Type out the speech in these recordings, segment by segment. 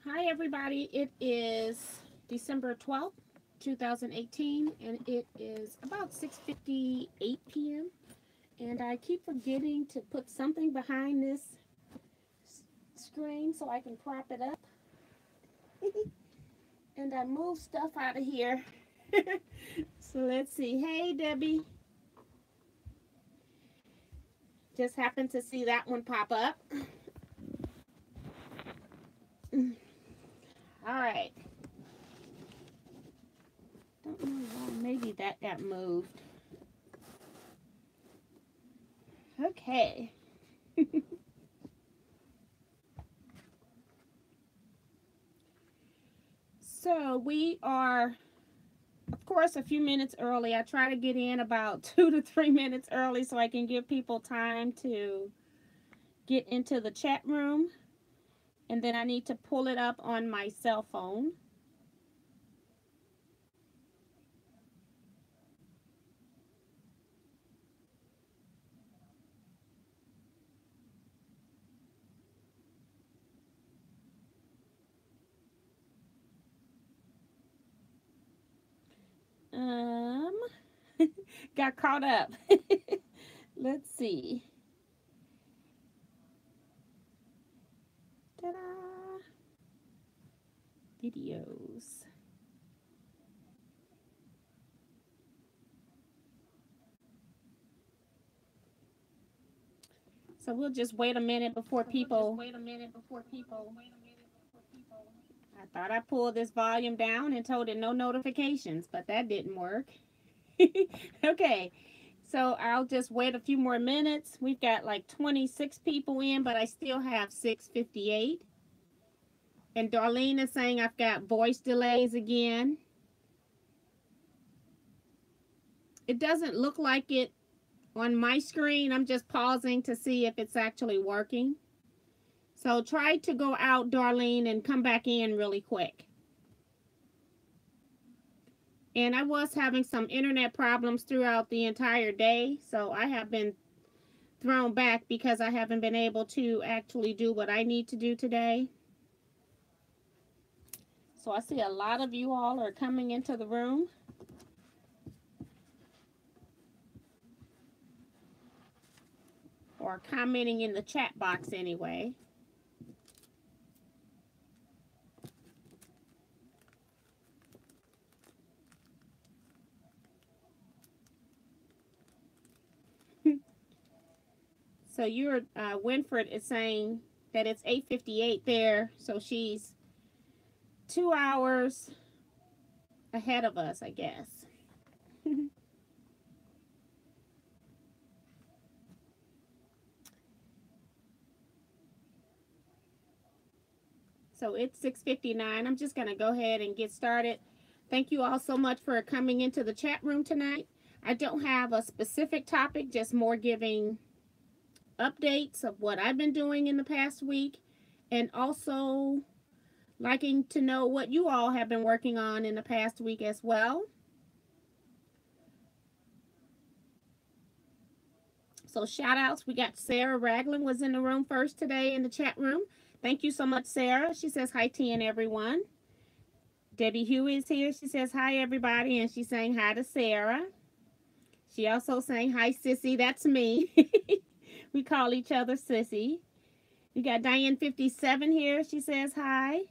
Hi everybody, it is December 12th, 2018, and it is about 6:58 p.m. And I keep forgetting to put something behind this screen so I can prop it up. And I move stuff out of here. So let's see. Hey Debbie. Just happened to see that one pop up. All right. Don't know why. Maybe that got moved. Okay. So we are, of course, a few minutes early. I try to get in about 2 to 3 minutes early so I can give people time to get into the chat room. And then I need to pull it up on my cell phone. Got caught up. Let's see. Ta-da! Videos. So we'll just wait a minute before people. I thought I pulled this volume down and told it no notifications, but that didn't work. Okay, so I'll just wait a few more minutes. We've got like 26 people in, but I still have 6:58. And Darlene is saying I've got voice delays again. It doesn't look like it on my screen. I'm just pausing to see if it's actually working. So try to go out, Darlene, and come back in really quick. And I was having some internet problems throughout the entire day, so I have been thrown back because I haven't been able to actually do what I need to do today. So I see a lot of you all are coming into the room. Or commenting in the chat box anyway. So your Winfred is saying that it's 8:58 there, so she's 2 hours ahead of us, I guess. So it's 6:59. I'm just going to go ahead and get started. Thank you all so much for coming into the chat room tonight. I don't have a specific topic, just more giving updates of what I've been doing in the past week, and also liking to know what you all have been working on in the past week as well. So shout outs, we got Sarah Ragland was in the room first today in the chat room. Thank you so much, Sarah. She says hi to everyone. Debbie Huey is here. She says hi everybody, and she's saying hi to Sarah. She also saying hi Sissy. That's me. We call each other Sissy. We got Diane 57 here. She says hi.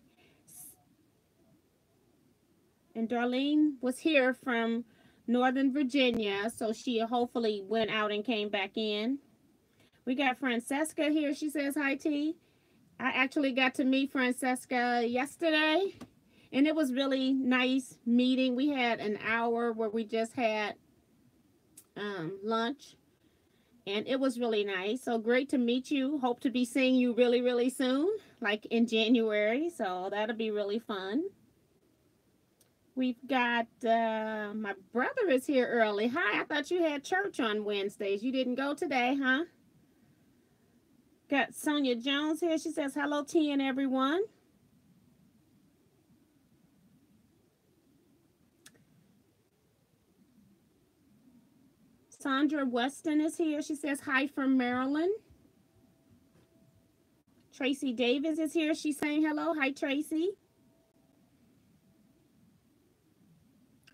And Darlene was here from Northern Virginia, so she hopefully went out and came back in. We got Francesca here. She says hi, T. I actually got to meet Francesca yesterday, and it was really nice meeting. We had an hour where we just had lunch, and it was really nice. So great to meet you. Hope to be seeing you really, really soon, like in January. So that'll be really fun. We've got my brother is here early. Hi, I thought you had church on Wednesdays. You didn't go today, huh? Got Sonia Jones here. She says hello, T and everyone. Sandra Weston is here. She says hi from Maryland. Tracy Davis is here. She's saying hello. Hi, Tracy.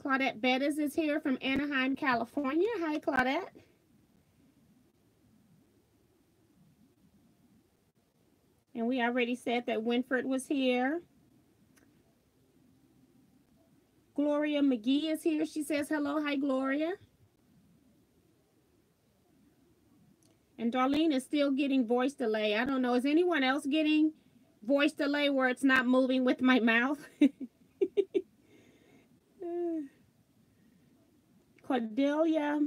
Claudette Bettis is here from Anaheim, California. Hi, Claudette. And we already said that Winfred was here. Gloria McGee is here. She says hello. Hi, Gloria. And Darlene is still getting voice delay. I don't know. Is anyone else getting voice delay where it's not moving with my mouth? Cordelia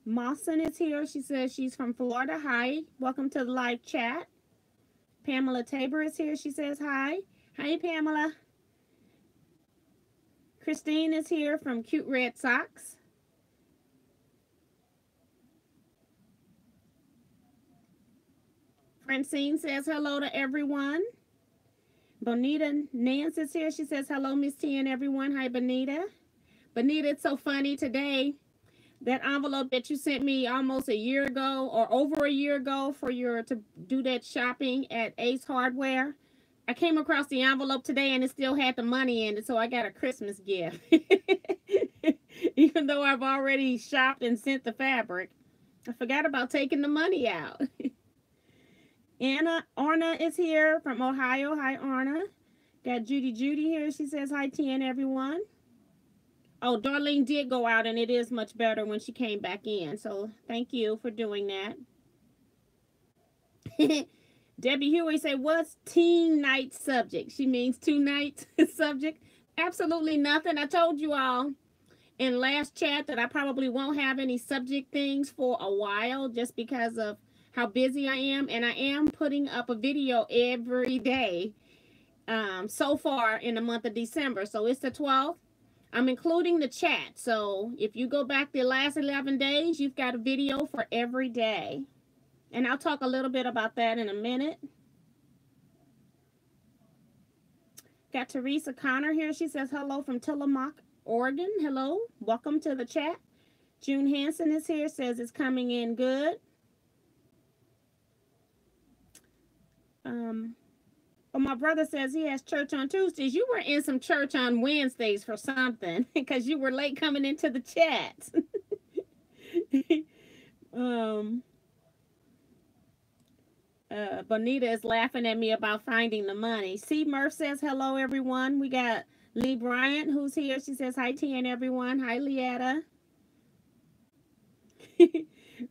Mawson is here. She says she's from Florida. Hi. Welcome to the live chat. Pamela Tabor is here. She says hi. Hi, Pamela. Christine is here from Cute Red Sox. Francine says hello to everyone. Bonita Nance is here. She says hello, Miss T and everyone. Hi, Bonita. Bonita, it's so funny today. That envelope that you sent me almost a year ago or over a year ago for to do that shopping at Ace Hardware. I came across the envelope today and it still had the money in it, so I got a Christmas gift. Even though I've already shopped and sent the fabric, I forgot about taking the money out. Orna is here from Ohio. Hi, Orna. Got Judy here. She says hi, T and everyone. Oh, Darlene did go out, and it is much better when she came back in. So thank you for doing that. Debbie Huey said, what's teen night subject? She means 2 nights subject. Absolutely nothing. I told you all in last chat that I probably won't have any subject things for a while just because of how busy I am. And I am putting up a video every day so far in the month of December. So it's the 12th. I'm including the chat. So if you go back the last 11 days, you've got a video for every day. And I'll talk a little bit about that in a minute. Got Teresa Connor here. She says hello from Tillamook, Oregon. Hello. Welcome to the chat. June Hansen is here. Says it's coming in good. But my brother says he has church on Tuesdays. You were in some church on Wednesdays for something because you were late coming into the chat. Bonita is laughing at me about finding the money. C. Murph says hello, everyone. We got Lee Bryant who's here. She says hi, T and everyone. Hi, Leetta.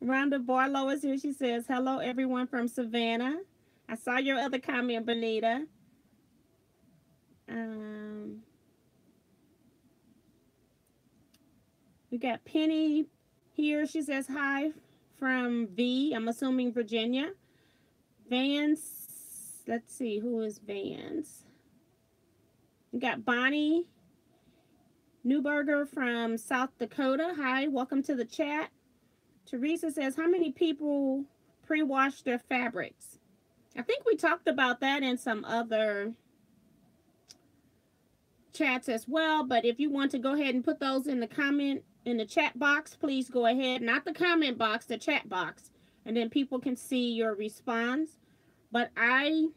Rhonda Barlow is here. She says hello, everyone from Savannah. I saw your other comment, Bonita. We got Penny here. She says hi from V. I'm assuming Virginia. Vance. Let's see. Who is Vance? We got Bonnie Newberger from South Dakota. Hi. Welcome to the chat. Teresa says, how many people pre-wash their fabrics? I think we talked about that in some other chats as well, but if you want to go ahead and put those in the chat box, please go ahead. Not the comment box, the chat box, and then people can see your response. But I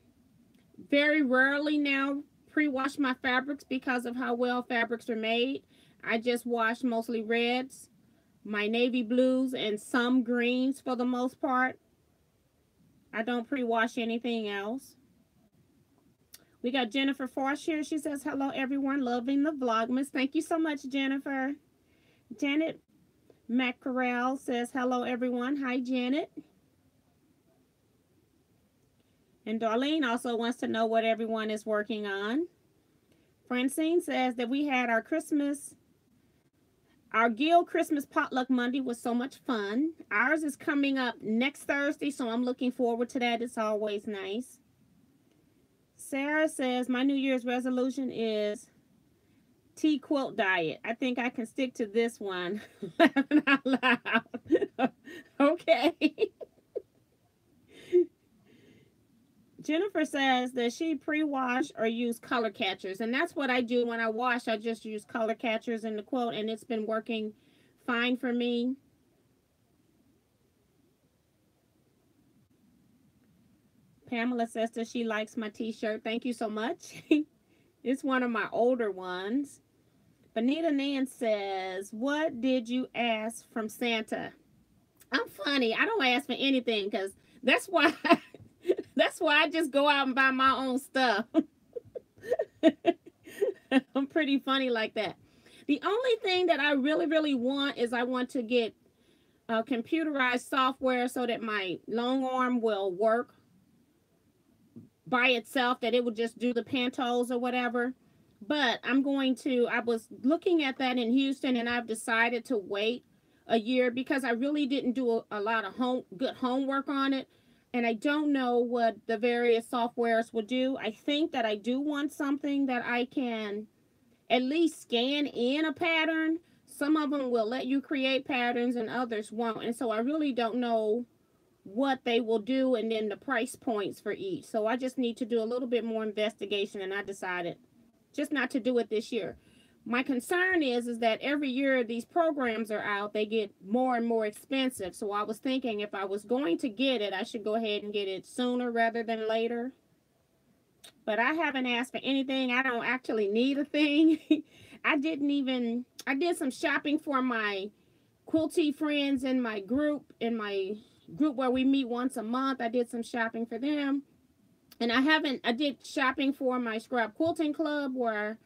very rarely now pre-wash my fabrics because of how well fabrics are made. I just wash mostly reds, my navy blues, and some greens for the most part. I don't pre-wash anything else. We got Jennifer Forsh here. She says, hello, everyone. Loving the Vlogmas. Thank you so much, Jennifer. Janet Maccarell says, hello, everyone. Hi, Janet. And Darlene also wants to know what everyone is working on. Francine says that we had our Guild Christmas Potluck Monday was so much fun. Ours is coming up next Thursday, so I'm looking forward to that. It's always nice. Sarah says, my New Year's resolution is Teaquilt diet. I think I can stick to this one. Laughing out loud. Okay. Jennifer says that she pre-wash or use color catchers, and that's what I do when I wash. I just use color catchers in the quilt, and it's been working fine for me. Pamela says that she likes my t-shirt. Thank you so much. It's one of my older ones. Bonita Nan says, what did you ask from Santa? I'm funny. I don't ask for anything because that's why that's why I just go out and buy my own stuff. I'm pretty funny like that. The only thing that I really want is I want to get computerized software so that my long arm will work by itself, that it would just do the pantos or whatever. But I was looking at that in Houston, and I've decided to wait a year because I really didn't do a lot of good homework on it. And I don't know what the various softwares will do. I think that I do want something that I can at least scan in a pattern. Some of them will let you create patterns and others won't. And so I really don't know what they will do and then the price points for each. So I just need to do a little bit more investigation, and I decided just not to do it this year. My concern is that every year these programs are out, they get more and more expensive. So I was thinking if I was going to get it, I should go ahead and get it sooner rather than later. But I haven't asked for anything. I don't actually need a thing. I did some shopping for my quilty friends in my group where we meet once a month. I did some shopping for them. And I did shopping for my scrap quilting club where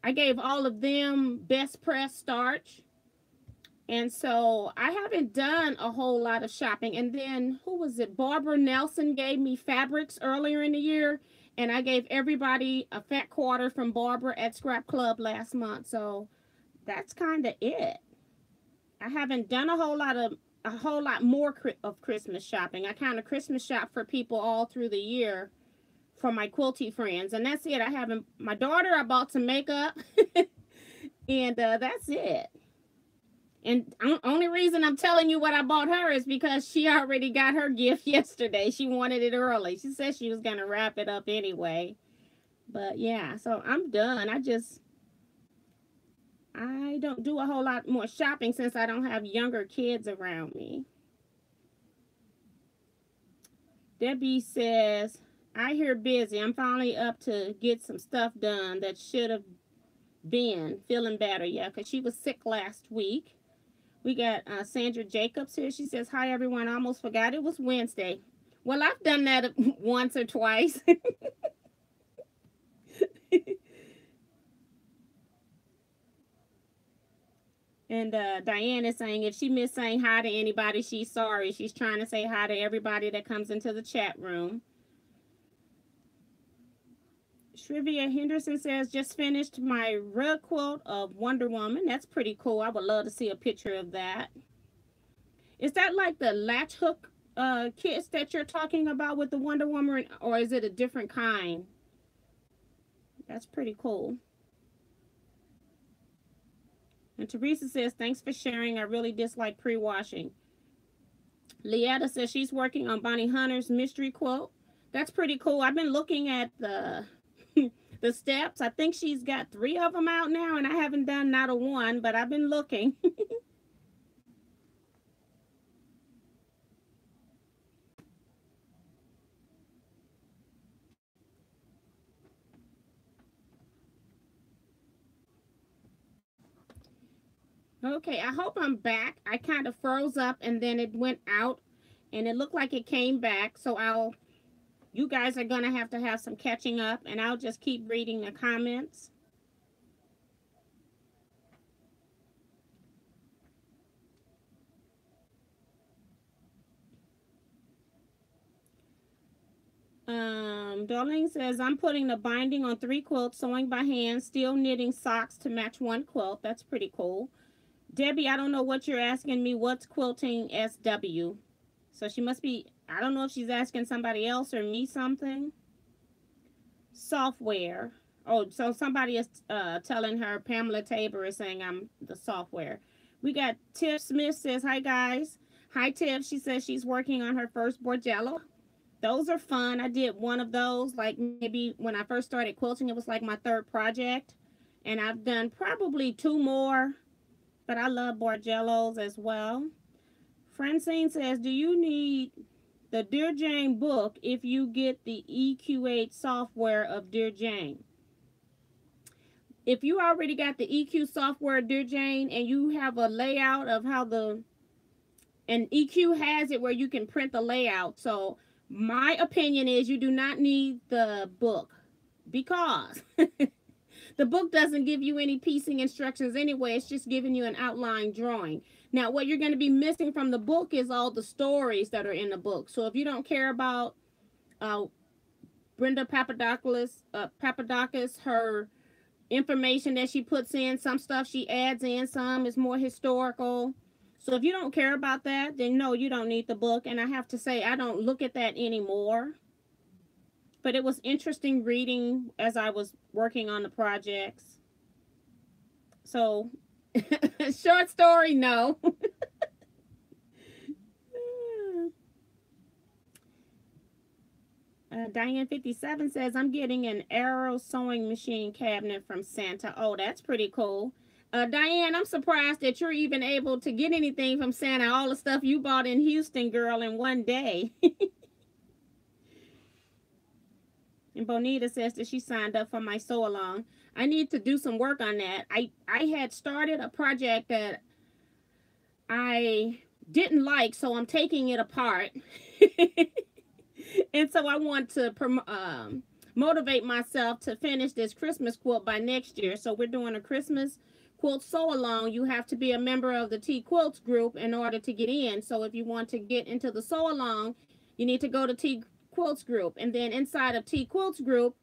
I gave all of them best press starch. And so I haven't done a whole lot of shopping. And then, who was it? Barbara Nelson gave me fabrics earlier in the year. And I gave everybody a fat quarter from Barbara at Scrap Club last month. So that's kind of it. I haven't done a whole lot more of Christmas shopping. I kind of Christmas shop for people all through the year for my quilty friends. And that's it. My daughter, I bought some makeup. And that's it. And only reason I'm telling you what I bought her is because she already got her gift yesterday. She wanted it early. She said she was going to wrap it up anyway. But yeah, so I'm done. I don't do a whole lot more shopping since I don't have younger kids around me. Debbie says, I hear busy. I'm finally up to get some stuff done that should have been. Feeling better, yeah, because she was sick last week. We got Sandra Jacobs here. She says, hi, everyone. I almost forgot it was Wednesday. Well, I've done that once or twice. And Diane is saying if she missed saying hi to anybody, she's sorry. She's trying to say hi to everybody that comes into the chat room. Shrivia Henderson says, just finished my rug quilt of Wonder Woman. That's pretty cool. I would love to see a picture of that. Is that like the latch hook kits that you're talking about with the Wonder Woman, or is it a different kind? That's pretty cool. And Teresa says, thanks for sharing. I really dislike pre-washing. Leetta says she's working on Bonnie Hunter's mystery quilt. That's pretty cool. I've been looking at the steps. I think she's got 3 of them out now, and I haven't done not a one, but I've been looking. Okay, I hope I'm back. I kind of froze up and then it went out and it looked like it came back. So you guys are going to have some catching up, and I'll just keep reading the comments. Darlene says, I'm putting the binding on 3 quilts, sewing by hand, still knitting socks to match 1 quilt. That's pretty cool. Debbie, I don't know what you're asking me. What's quilting SW? So she must be, I don't know if she's asking somebody else or me something. Software. Oh, so somebody is telling her, Pamela Tabor is saying I'm the software. We got Tiff Smith says, hi guys. Hi Tiff. She says she's working on her first Borgello. Those are fun. I did one of those, like maybe when I first started quilting, it was like my 3rd project. And I've done probably 2 more. But I love Borgellos as well. Francine says, do you need the Dear Jane book if you get the EQ8 software of Dear Jane. If you already got the EQ software, Dear Jane, and you have a layout of how and EQ has it where you can print the layout. So my opinion is you do not need the book, because the book doesn't give you any piecing instructions anyway. It's just giving you an outline drawing. Now, what you're going to be missing from the book is all the stories that are in the book. So if you don't care about Brenda Papadopoulos, her information that she puts in, some stuff she adds in, some is more historical. So if you don't care about that, then no, you don't need the book. And I have to say, I don't look at that anymore. But it was interesting reading as I was working on the projects. So, short story, no. Diane57 says, I'm getting an Arrow sewing machine cabinet from Santa. Oh, that's pretty cool. Diane, I'm surprised that you're even able to get anything from Santa. All the stuff you bought in Houston, girl, in one day. And Bonita says that she signed up for my sew along. I need to do some work on that. I had started a project that I didn't like, so I'm taking it apart. And so I want to motivate myself to finish this Christmas quilt by next year. So we're doing a Christmas quilt sew along. You have to be a member of the Teaquilts group in order to get in. So if you want to get into the sew along, you need to go to Teaquilts group. And then inside of Teaquilts group,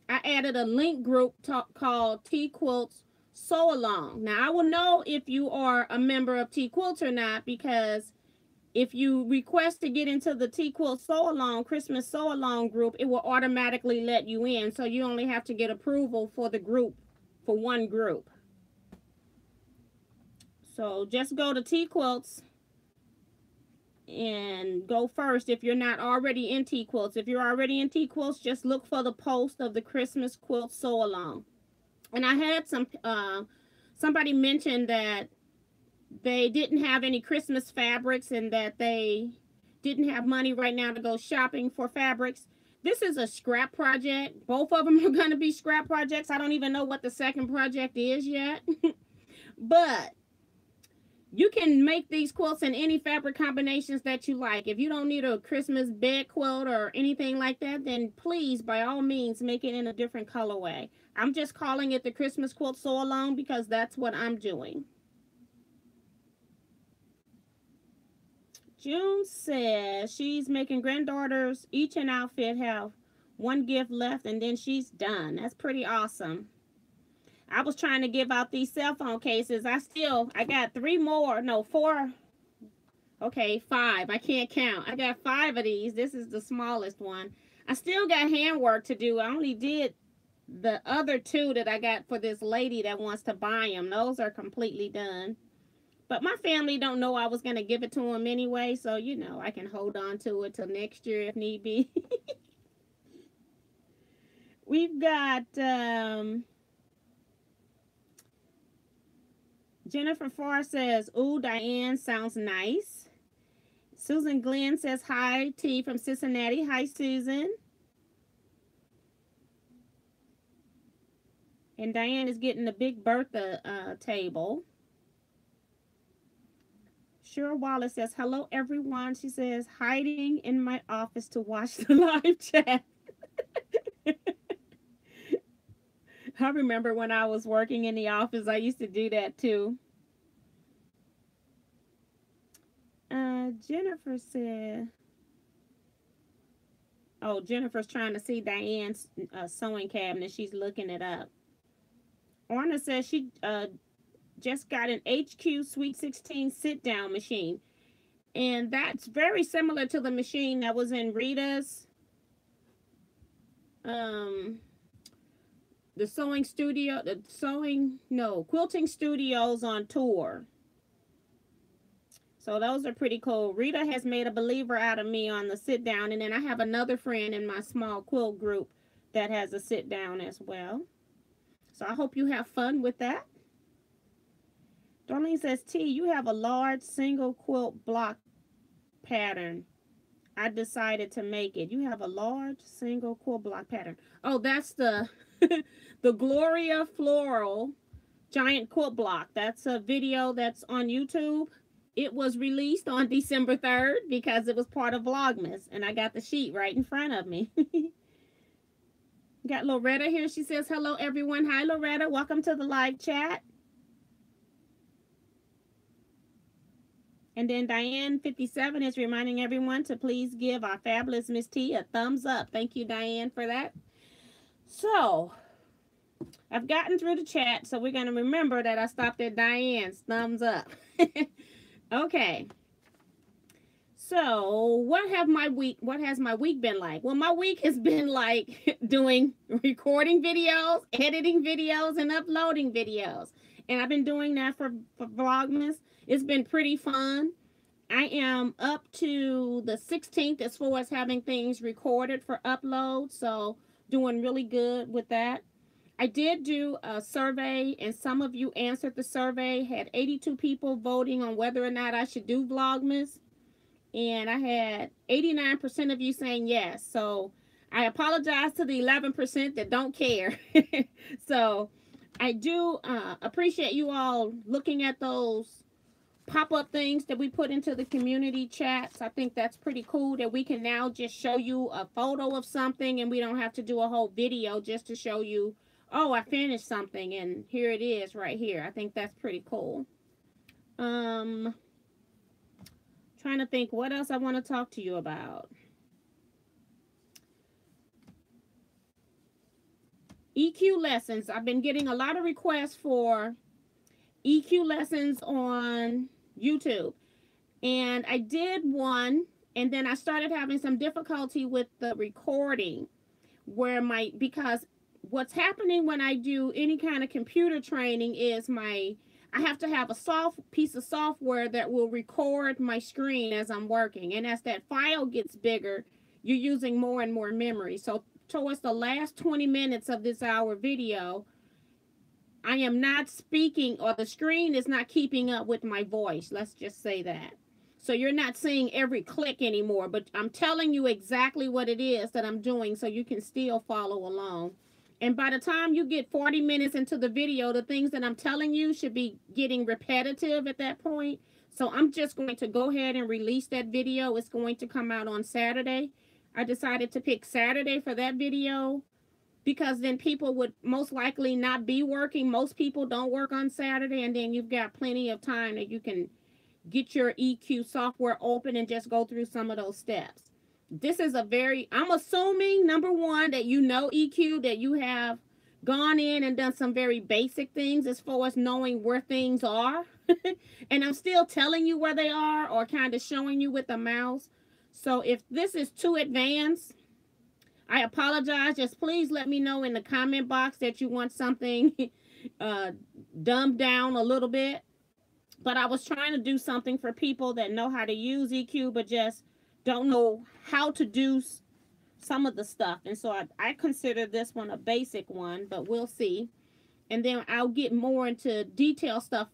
I added a link group called Teaquilts Sew Along. Now I will know if you are a member of Teaquilts or not, because if you request to get into the Teaquilts Sew Along, Christmas Sew Along group, it will automatically let you in. So you only have to get approval for the group, for one group. So just go to Teaquilts and go first if you're not already in Teaquilts. If you're already in Teaquilts, just look for the post of the Christmas quilt sew along. And I had somebody mentioned that they didn't have any Christmas fabrics and that they didn't have money right now to go shopping for fabrics. This is a scrap project. Both of them are going to be scrap projects. I don't even know what the second project is yet. But you can make these quilts in any fabric combinations that you like. If you don't need a Christmas bed quilt or anything like that, then please, by all means, make it in a different colorway. I'm just calling it the Christmas quilt sew along because that's what I'm doing. June says she's making granddaughters each an outfit, have one gift left, and then she's done. That's pretty awesome. I was trying to give out these cell phone cases. I got 4. Okay, 5. I can't count. I got 5 of these. This is the smallest one. I still got handwork to do. I only did the other 2 that I got for this lady that wants to buy them. Those are completely done. But my family don't know I was going to give it to them anyway. So, you know, I can hold on to it till next year if need be. We've got Jennifer Farr says, ooh, Diane, sounds nice. Susan Glenn says, hi, T from Cincinnati. Hi, Susan. And Diane is getting the Big Bertha table. Cheryl Wallace says, hello, everyone. She says, hiding in my office to watch the live chat. I remember when I was working in the office, I used to do that too. Jennifer said, oh, Jennifer's trying to see Diane's sewing cabinet. She's looking it up. Orna says she just got an HQ Sweet 16 sit-down machine. And that's very similar to the machine that was in Rita's quilting studios on tour. So those are pretty cool. Rita has made a believer out of me on the sit down. And then I have another friend in my small quilt group that has a sit down as well. So I hope you have fun with that. Darlene says, T, you have a large single quilt block pattern. I decided to make it. You have a large single quilt block pattern. Oh, that's the the Gloria Floral giant quilt block. That's a video that's on YouTube. It was released on December 3rd because it was part of Vlogmas, and I got the sheet right in front of me. Got Loretta here. She says, hello, everyone. Hi, Loretta. Welcome to the live chat. And then Diane 57 is reminding everyone to please give our fabulous Miss T a thumbs up. Thank you, Diane, for that. So, I've gotten through the chat, so we're going to remember that I stopped at Diane's thumbs up. Okay. So, what has my week been like? Well, my week has been like doing recording videos, editing videos, and uploading videos. And I've been doing that for Vlogmas. It's been pretty fun. I am up to the 16th as far as having things recorded for upload. So, doing really good with that. I did do a survey, and some of you answered the survey. Had 82 people voting on whether or not I should do Vlogmas. And I had 89% of you saying yes. So I apologize to the 11% that don't care. So I do appreciate you all looking at those pop-up things that we put into the community chats. I think that's pretty cool that we can now just show you a photo of something and we don't have to do a whole video just to show you, oh, I finished something and here it is right here. I think that's pretty cool. Trying to think what else I want to talk to you about. EQ lessons. I've been getting a lot of requests for EQ lessons on YouTube. And I did one, and then I started having some difficulty with the recording because what's happening when I do any kind of computer training is I have to have a piece of software that will record my screen as I'm working. And as that file gets bigger, you're using more and more memory. So towards the last 20 minutes of this hour video, I am not speaking, or the screen is not keeping up with my voice. Let's just say that. So you're not seeing every click anymore, but I'm telling you exactly what it is that I'm doing so you can still follow along. And by the time you get 40 minutes into the video, the things that I'm telling you should be getting repetitive at that point. So I'm just going to go ahead and release that video. It's going to come out on Saturday. I decided to pick Saturday for that video because then people would most likely not be working. Most people don't work on Saturday, and then you've got plenty of time that you can get your EQ software open and just go through some of those steps. This is I'm assuming, number one, that you know EQ, that you have gone in and done some very basic things as far as knowing where things are. And I'm still telling you where they are or kind of showing you with the mouse. So if this is too advanced, I apologize. Just please let me know in the comment box that you want something dumbed down a little bit. But I was trying to do something for people that know how to use EQ, but just don't know how to do some of the stuff. And so I consider this one a basic one, but we'll see. And then I'll get more into detail stuff.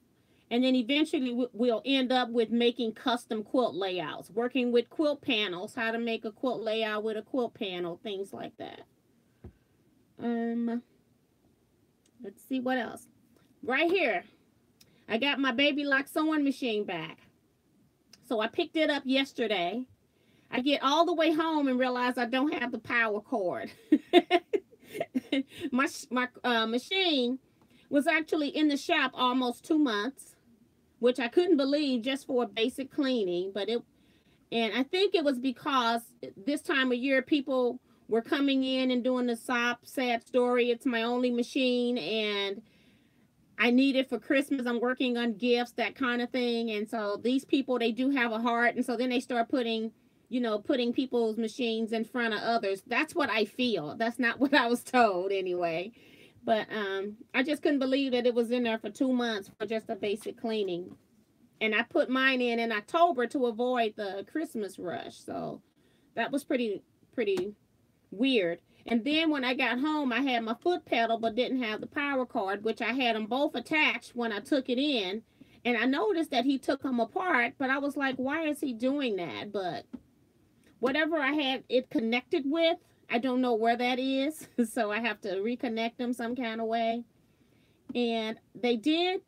And then eventually we'll end up with making custom quilt layouts, working with quilt panels, how to make a quilt layout with a quilt panel, things like that. Let's see what else. Right here, I got my Baby Lock sewing machine back. So I picked it up yesterday. I get all the way home and realize I don't have the power cord. My machine was actually in the shop almost 2 months, which I couldn't believe just for a basic cleaning. And I think it was because this time of year people were coming in and doing the sad story. It's my only machine and I need it for Christmas. I'm working on gifts, that kind of thing. And so these people, they do have a heart. And so then they start putting people's machines in front of others. That's what I feel. That's not what I was told anyway. But I just couldn't believe that it was in there for 2 months for just a basic cleaning. And I put mine in October to avoid the Christmas rush. So that was pretty weird. And then when I got home, I had my foot pedal but didn't have the power cord, which I had them both attached when I took it in. And I noticed that he took them apart, but I was like, why is he doing that? But whatever I had it connected with, I don't know where that is. So I have to reconnect them some kind of way. And they did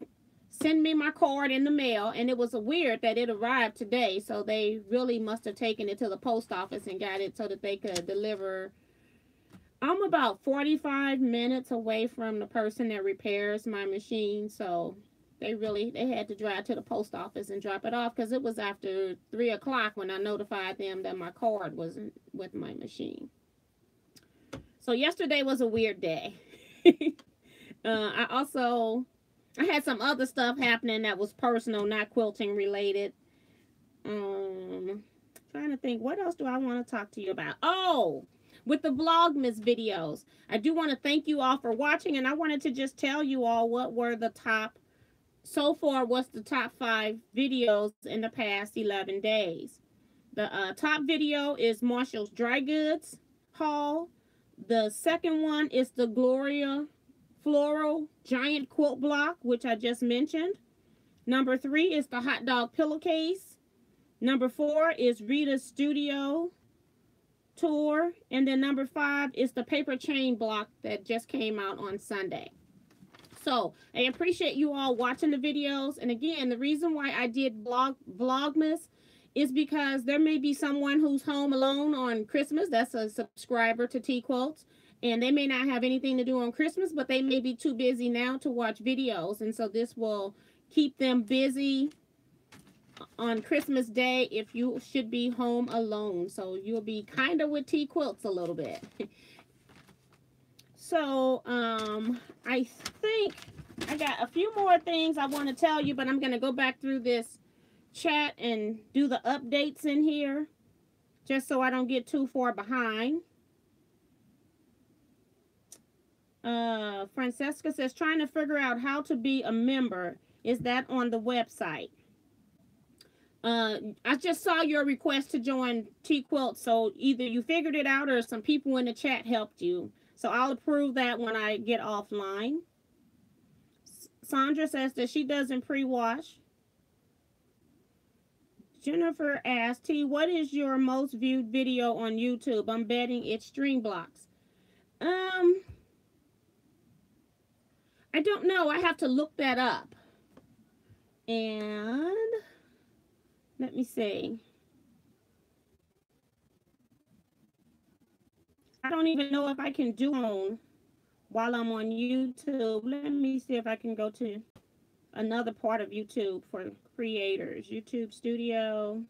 send me my card in the mail, and it was weird that it arrived today. So they really must have taken it to the post office and got it so that they could deliver. I'm about 45 minutes away from the person that repairs my machine, so they had to drive to the post office and drop it off, because it was after 3 o'clock when I notified them that my card wasn't with my machine. So yesterday was a weird day. I had some other stuff happening that was personal, not quilting related. Trying to think, what else do I want to talk to you about? Oh, with the Vlogmas videos, I do want to thank you all for watching, and I wanted to just tell you all what were the top, so far, what's the top 5 videos in the past 11 days. The top video is Marshall's Dry Goods haul. The second one is the Gloria Floral Giant Quilt Block, which I just mentioned. Number 3 is the Hot Dog Pillowcase. Number 4 is Rita's Studio Tour. And then number 5 is the Paper Chain Block that just came out on Sunday. So I appreciate you all watching the videos. And again, the reason why I did Vlogmas is because there may be someone who's home alone on Christmas. That's a subscriber to Teaquilts. And they may not have anything to do on Christmas, but they may be too busy now to watch videos. And so this will keep them busy on Christmas Day if you should be home alone. So you'll be kind of with Teaquilts a little bit. So I think I got a few more things I want to tell you, but I'm going to go back through this chat and do the updates in here just so I don't get too far behind. Francesca says, trying to figure out how to be a member. Is that on the website? I just saw your request to join Teaquilts, so either you figured it out or some people in the chat helped you. So I'll approve that when I get offline. Sandra says that she doesn't pre-wash. Jennifer asked, T, what is your most viewed video on YouTube? I'm betting it's string blocks. I don't know. I have to look that up. And let me see. I don't even know if I can do one while I'm on YouTube. Let me see if I can go to another part of YouTube for creators. YouTube Studio.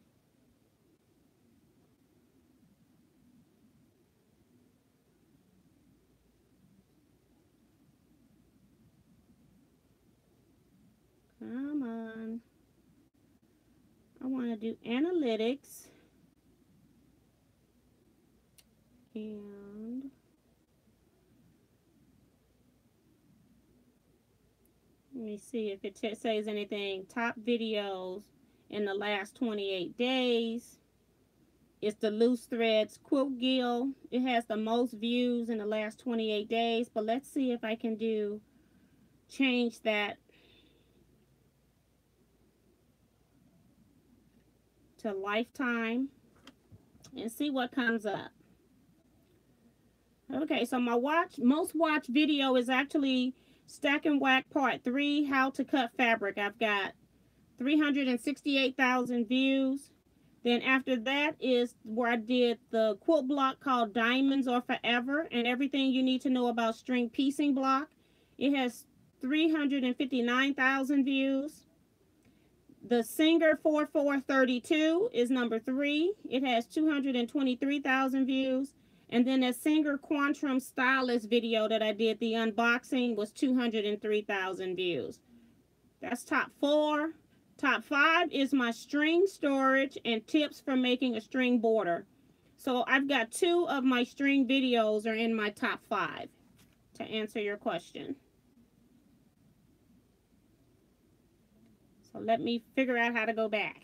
Come on. I want to do analytics. And let me see if it says anything. Top videos in the last 28 days. It's the Loose Threads Quilt Gill. It has the most views in the last 28 days. But let's see if I can change that to lifetime and see what comes up. Okay, so my most watched video is actually Stack and Whack Part 3, How to Cut Fabric. I've got 368,000 views. Then after that is where I did the quilt block called Diamonds Are Forever and Everything You Need to Know About String Piecing Block. It has 359,000 views. The Singer 4432 is number 3. It has 223,000 views. And then the Singer Quantrum Stylist video that I did, the unboxing, was 203,000 views. That's top 4. Top 5 is my string storage and tips for making a string border. So I've got 2 of my string videos are in my top 5 to answer your question. So let me figure out how to go back.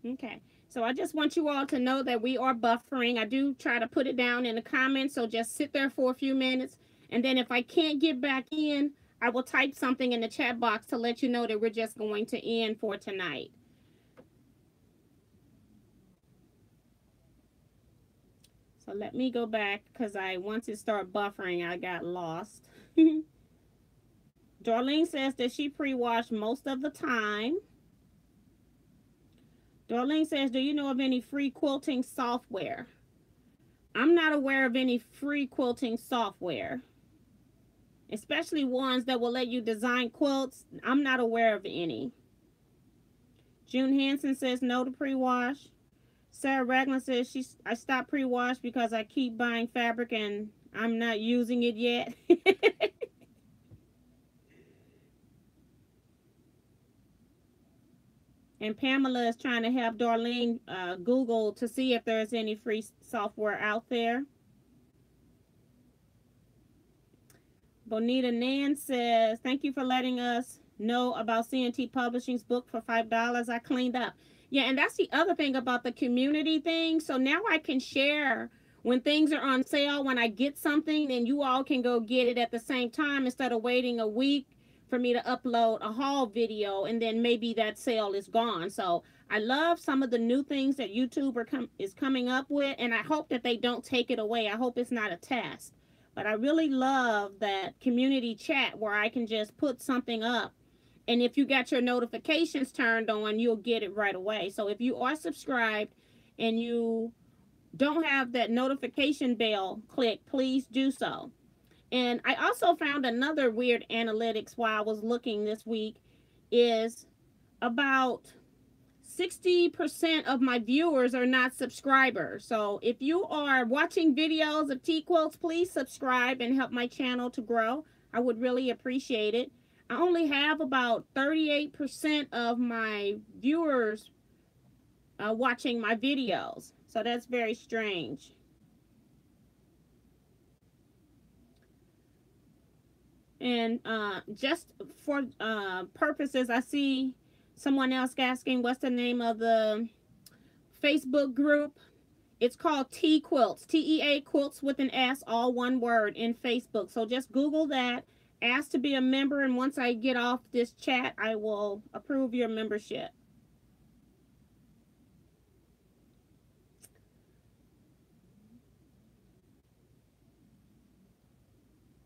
Okay, so I just want you all to know that we are buffering. I do try to put it down in the comments, so just sit there for a few minutes. And then if I can't get back in, I will type something in the chat box to let you know that we're just going to end for tonight. So let me go back because once it started buffering, I got lost. Darlene says that she pre-washed most of the time. Darlene says, do you know of any free quilting software? I'm not aware of any free quilting software, especially ones that will let you design quilts. I'm not aware of any. June Hansen says no to pre-wash. Sarah Ragland says I stopped pre-wash because I keep buying fabric and I'm not using it yet. And Pamela is trying to help Darlene Google to see if there's any free software out there. Bonita Nan says, thank you for letting us know about CNT Publishing's book for $5. I cleaned up. Yeah, and that's the other thing about the community thing. So now I can share when things are on sale. When I get something, then you all can go get it at the same time instead of waiting a week for me to upload a haul video and then maybe that sale is gone. So I love some of the new things that YouTube is coming up with, and I hope that they don't take it away. I hope it's not a test. But I really love that community chat where I can just put something up. And if you got your notifications turned on, you'll get it right away. So if you are subscribed and you don't have that notification bell clicked, please do so. And I also found another weird analytics while I was looking this week is about 60% of my viewers are not subscribers. So if you are watching videos of Teaquilts, please subscribe and help my channel to grow. I would really appreciate it. I only have about 38% of my viewers watching my videos. So that's very strange. And just for purposes, I see someone else asking what's the name of the Facebook group. It's called Teaquilts, T-E-A Quilts with an S, all one word, in Facebook. So just Google that, ask to be a member, and once I get off this chat, I will approve your membership.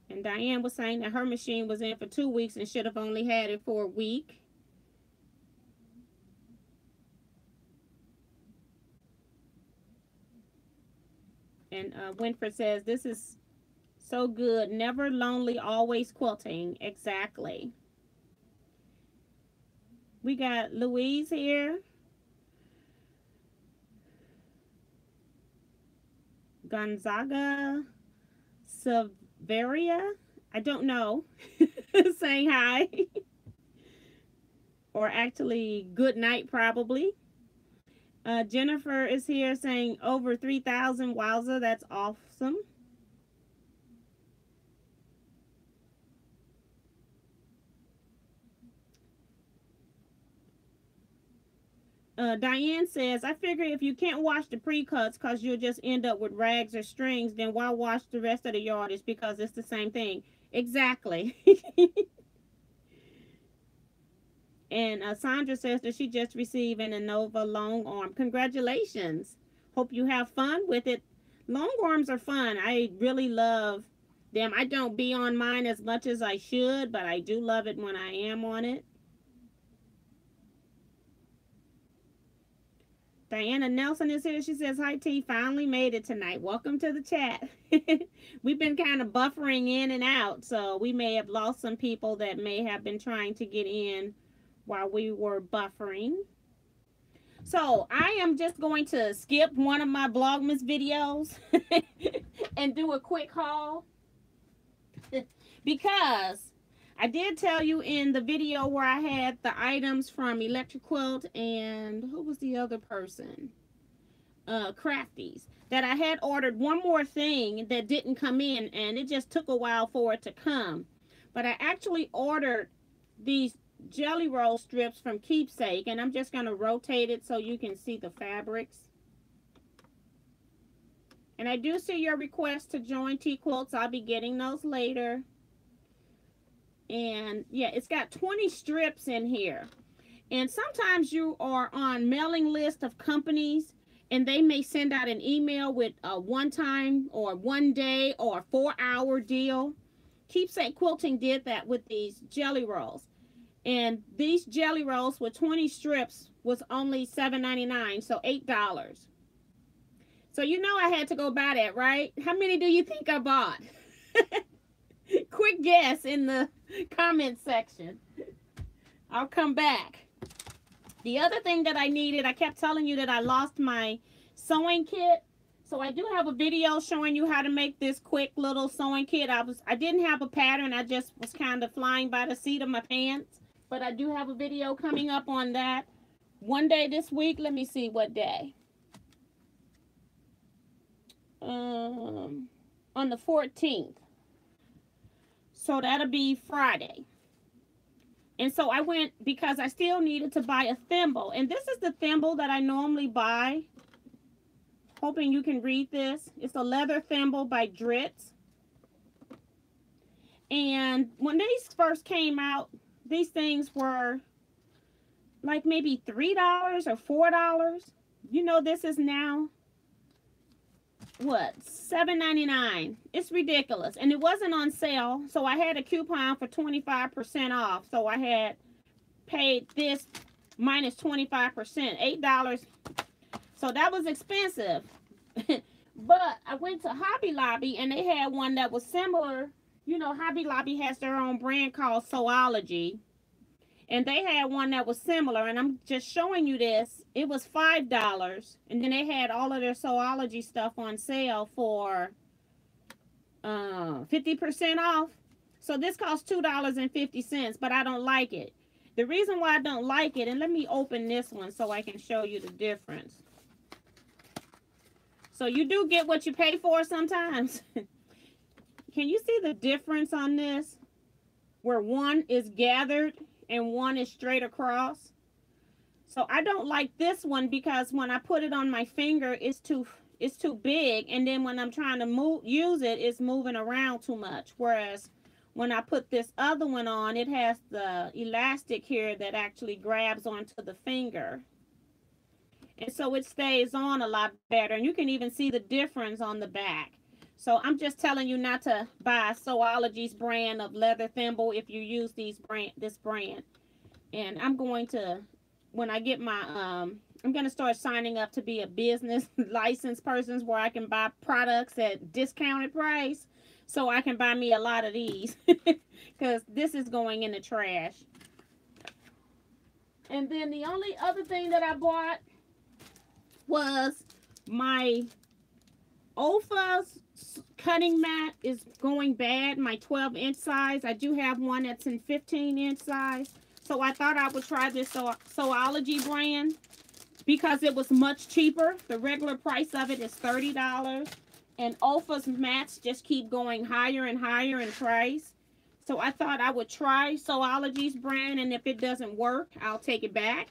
And Diane was saying that her machine was in for 2 weeks and should have only had it for a week. And Winfred says, this is so good. Never lonely, always quilting. Exactly. We got Louise here. Gonzaga Severia. I don't know. Saying hi. Or actually, good night, probably. Jennifer is here saying over 3,000. Wowza, that's awesome. Diane says, I figure if you can't wash the pre-cuts because you'll just end up with rags or strings, then why wash the rest of the yardage, because it's the same thing. Exactly. And Sandra says that she just received an Innova long arm. Congratulations. Hope you have fun with it. Long arms are fun. I really love them. I don't be on mine as much as I should, but I do love it when I am on it. Diana Nelson is here. She says, hi, T. Finally made it tonight. Welcome to the chat. We've been kind of buffering in and out, so we may have lost some people that may have been trying to get in while we were buffering. So I am just going to skip one of my Vlogmas videos and do a quick haul because I did tell you in the video where I had the items from Electric Quilt and who was the other person? Crafties, that I had ordered one more thing that didn't come in, and it just took a while for it to come. But I actually ordered these jelly roll strips from Keepsake, and I'm just going to rotate it so you can see the fabrics. And I do see your request to join Teaquilts. I'll be getting those later. And yeah, it's got 20 strips in here. And sometimes you are on mailing list of companies and they may send out an email with a one-time or one-day or 4-hour deal. Keepsake Quilting did that with these jelly rolls. And these jelly rolls with 20 strips was only $7.99, so $8. So you know I had to go buy that, right? How many do you think I bought? Quick guess in the comment section. I'll come back. The other thing that I needed, I kept telling you that I lost my sewing kit. So I do have a video showing you how to make this quick little sewing kit. I didn't have a pattern. I just was kind of flying by the seat of my pants. But I do have a video coming up on that one day this week. Let me see what day. On the 14th. So that'll be Friday. And so I went because I still needed to buy a thimble. And this is the thimble that I normally buy. Hoping you can read this. It's a leather thimble by Dritz. And when these first came out, these things were like maybe $3 or $4. You know, this is now, what, $7.99. It's ridiculous. And it wasn't on sale, so I had a coupon for 25% off. So I had paid this minus 25%, $8. So that was expensive. But I went to Hobby Lobby and they had one that was similar. You know, Hobby Lobby has their own brand called Sewology. And they had one that was similar. And I'm just showing you this. It was $5. And then they had all of their Sewology stuff on sale for 50% off. So this costs $2.50. But I don't like it. The reason why I don't like it, and let me open this one so I can show you the difference. So you do get what you pay for sometimes. Can you see the difference on this? Where one is gathered and one is straight across. So I don't like this one because when I put it on my finger, it's too big. And then when I'm trying to use it, it's moving around too much. Whereas when I put this other one on, it has the elastic here that actually grabs onto the finger. And so it stays on a lot better. And you can even see the difference on the back. So I'm just telling you not to buy Sewology's brand of leather thimble if you use this brand. And I'm going to, when I get my, I'm going to start signing up to be a business licensed person where I can buy products at discounted price. So I can buy me a lot of these. Because this is going in the trash. And then the only other thing that I bought was my Olfa's cutting mat is going bad. My 12-inch size. I do have one that's in 15-inch size. So I thought I would try this Sewology brand because it was much cheaper. The regular price of it is $30. And Olfa's mats just keep going higher and higher in price. So I thought I would try Sewology's brand. And if it doesn't work, I'll take it back.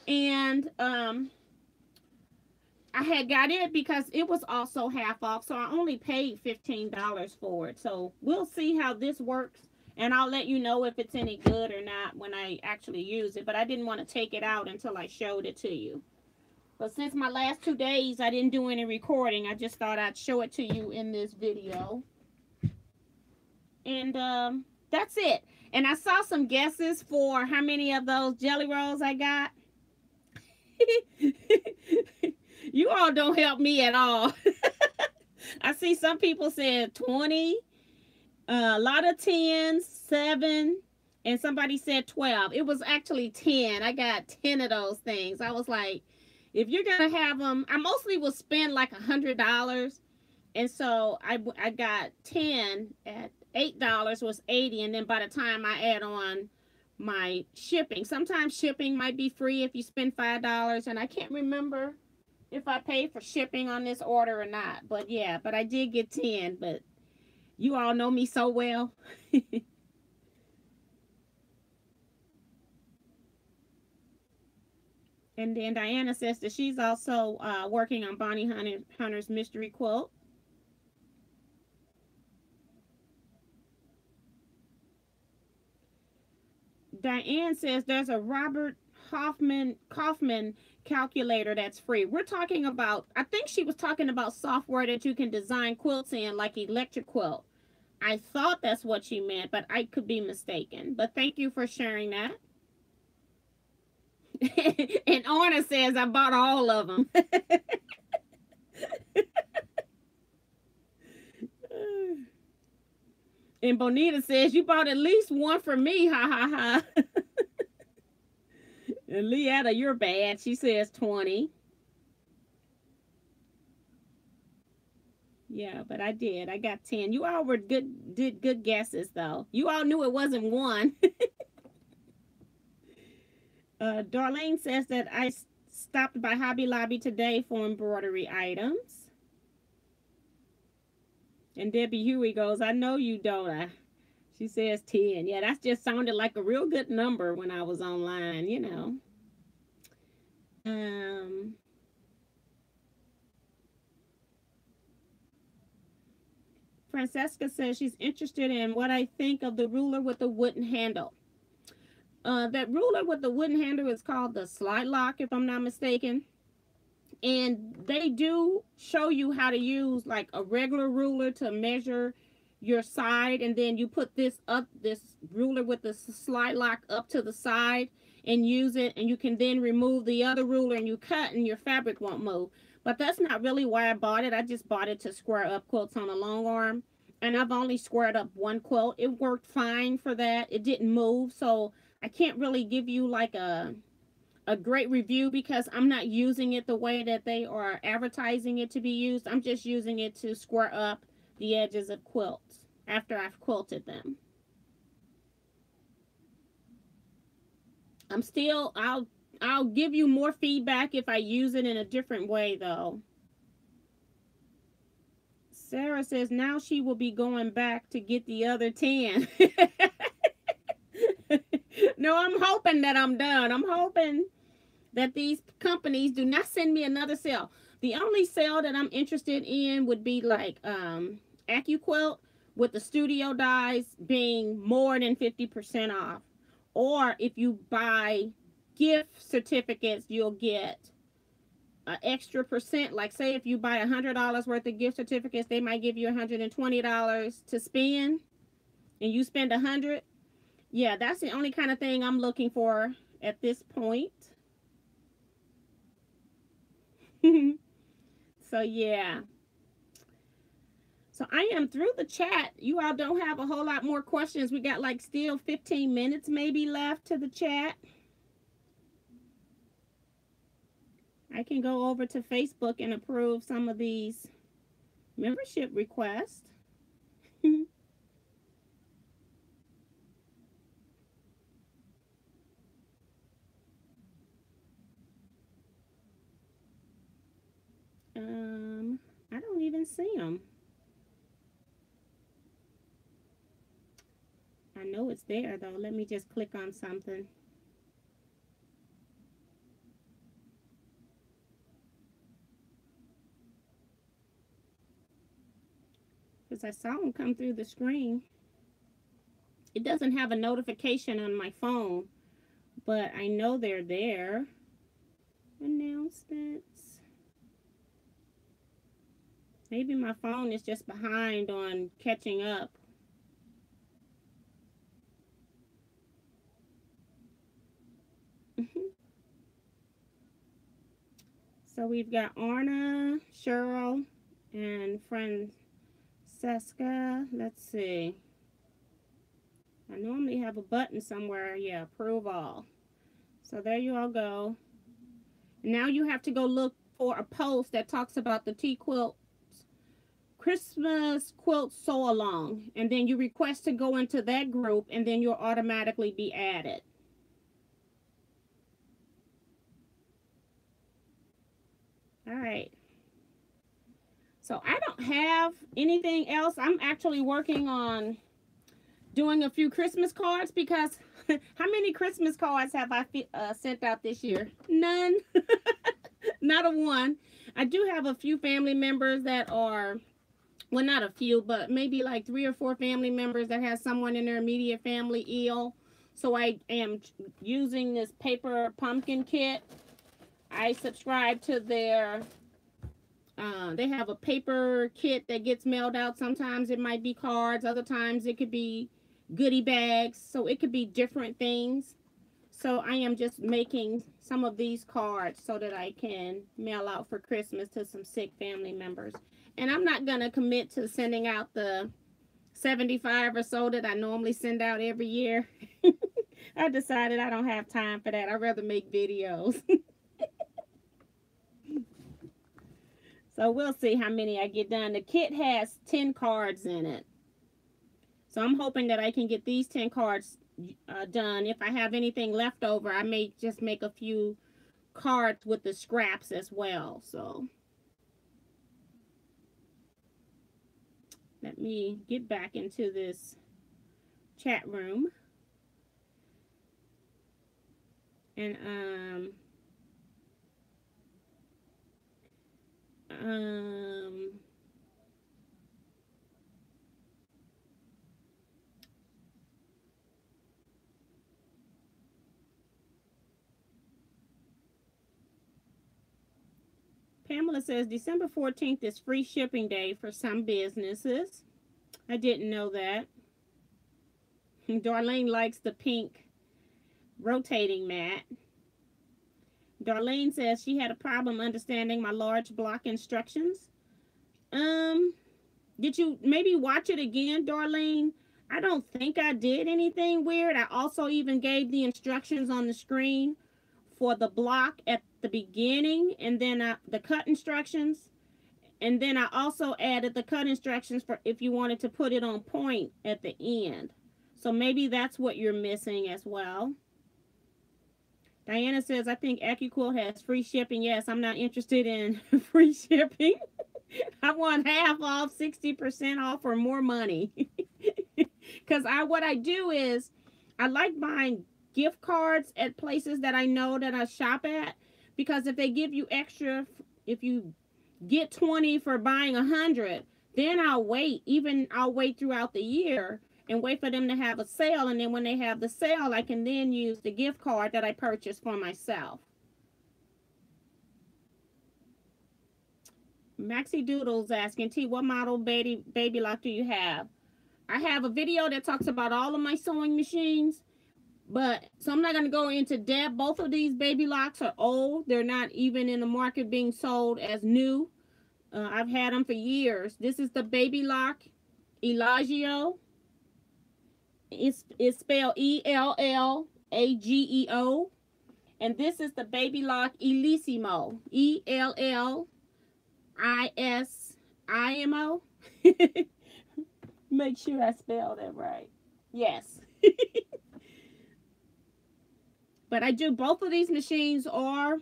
And I had got it because it was also half off. So I only paid $15 for it. So we'll see how this works. And I'll let you know if it's any good or not when I actually use it. But I didn't want to take it out until I showed it to you. But since my last 2 days, I didn't do any recording. I just thought I'd show it to you in this video. And that's it. And I saw some guesses for how many of those jelly rolls I got. You all don't help me at all. I see some people saying 20. A lot of 10s, 7, and somebody said 12. It was actually 10. I got 10 of those things. I was like, if you're going to have them, I mostly will spend like $100. And so I got 10 at $8 was 80. And then by the time I add on my shipping, sometimes shipping might be free if you spend $5. And I can't remember if I paid for shipping on this order or not. But yeah, but I did get 10. But you all know me so well. And then Diana says that she's also working on Bonnie Hunter's mystery quilt. Diane says there's a Robert Kaufman calculator that's free. We're talking about, I think she was talking about software that you can design quilts in, like Electric Quilt. I thought that's what she meant, but I could be mistaken. But thank you for sharing that. And Orna says I bought all of them. And Bonita says you bought at least one for me. Ha ha ha. And Leetta, you're bad. She says 20. Yeah, but I did. I got 10. You all were did good guesses though. You all knew it wasn't one. Darlene says that I stopped by Hobby Lobby today for embroidery items. And Debbie Huey goes, I know you don't. She says 10. Yeah, that just sounded like a real good number when I was online, you know. Francesca says she's interested in what I think of the ruler with the wooden handle. That ruler with the wooden handle is called the slide lock, if I'm not mistaken. And they do show you how to use like a regular ruler to measure your side, and then you put this ruler with the slide lock up to the side and use it, and you can then remove the other ruler and you cut and your fabric won't move. But that's not really why I bought it. I just bought it to square up quilts on a long arm, and I've only squared up one quilt. It worked fine for that. It didn't move, so I can't really give you like a great review because I'm not using it the way that they are advertising it to be used. I'm just using it to square up the edges of quilts after I've quilted them. I'll give you more feedback if I use it in a different way though. Sarah says now she will be going back to get the other 10. No, I'm hoping that I'm done. I'm hoping that these companies do not send me another sale. The only sale that I'm interested in would be like AccuQuilt with the studio dies being more than 50% off. Or if you buy gift certificates, you'll get an extra percent. Like say if you buy $100 worth of gift certificates, they might give you $120 to spend, and you spend $100. Yeah, that's the only kind of thing I'm looking for at this point. So yeah. So I am through the chat. You all don't have a whole lot more questions. We got like still 15 minutes maybe left to the chat. I can go over to Facebook and approve some of these membership requests. I don't even see them. I know it's there though. Let me just click on something. Because I saw them come through the screen. It doesn't have a notification on my phone, but I know they're there. Announcements. Maybe my phone is just behind on catching up. So we've got Orna, Cheryl, and Francesca. Let's see. I normally have a button somewhere. Yeah, approve all. So there you all go. Now you have to go look for a post that talks about the Teaquilts Christmas quilt sew along, and then you request to go into that group, and then you'll automatically be added. All right. So I don't have anything else. I'm actually working on doing a few Christmas cards because how many Christmas cards have I sent out this year? None. Not a one. I do have a few family members that are, well, not a few, but maybe like 3 or 4 family members that has someone in their immediate family ill. So I am using this paper pumpkin kit. I subscribe to their, they have a paper kit that gets mailed out. Sometimes it might be cards. Other times it could be goodie bags. So it could be different things. So I am just making some of these cards so that I can mail out for Christmas to some sick family members. And I'm not going to commit to sending out the 75 or so that I normally send out every year. I decided I don't have time for that. I'd rather make videos. So we'll see how many I get done. The kit has 10 cards in it. So I'm hoping that I can get these 10 cards done. If I have anything left over, I may just make a few cards with the scraps as well. So let me get back into this chat room. And Pamela says December 14th is free shipping day for some businesses. I didn't know that. Darlene likes the pink rotating mat. Darlene says she had a problem understanding my large block instructions. Did you maybe watch it again, Darlene? I don't think I did anything weird. I also even gave the instructions on the screen for the block at the beginning, and then the cut instructions, and then I also added the cut instructions for if you wanted to put it on point at the end. So maybe that's what you're missing as well. Diana says, I think AccuQuilt has free shipping. Yes, I'm not interested in free shipping. I want half off, 60% off, or more money. Because what I do is I like buying gift cards at places that I know that I shop at, because if they give you extra, if you get 20 for buying 100, then I'll wait throughout the year and wait for them to have a sale, and then when they have the sale, I can then use the gift card that I purchased for myself. Maxie Doodle's asking, T, what model baby lock do you have? I have a video that talks about all of my sewing machines, so I'm not going to go into depth. Both of these baby locks are old. They're not even in the market being sold as new. I've had them for years. This is the baby lock Elagio. It's spelled E-L-L-A-G-E-O. And this is the baby lock Elissimo. E-L-L-I-S-I-M-O. Make sure I spell that right. Yes. But I do, both of these machines are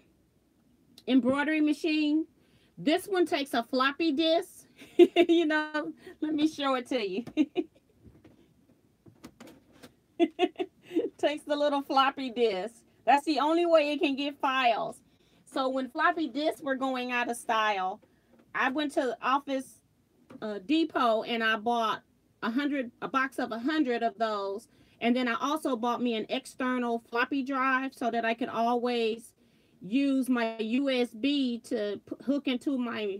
embroidery machine. This one takes a floppy disk. You know, let me show it to you. Takes the little floppy disk. That's the only way it can get files. So when floppy disks were going out of style, I went to the Office Depot and I bought a box of 100 of those. And then I also bought me an external floppy drive so that I could always use my USB to hook into my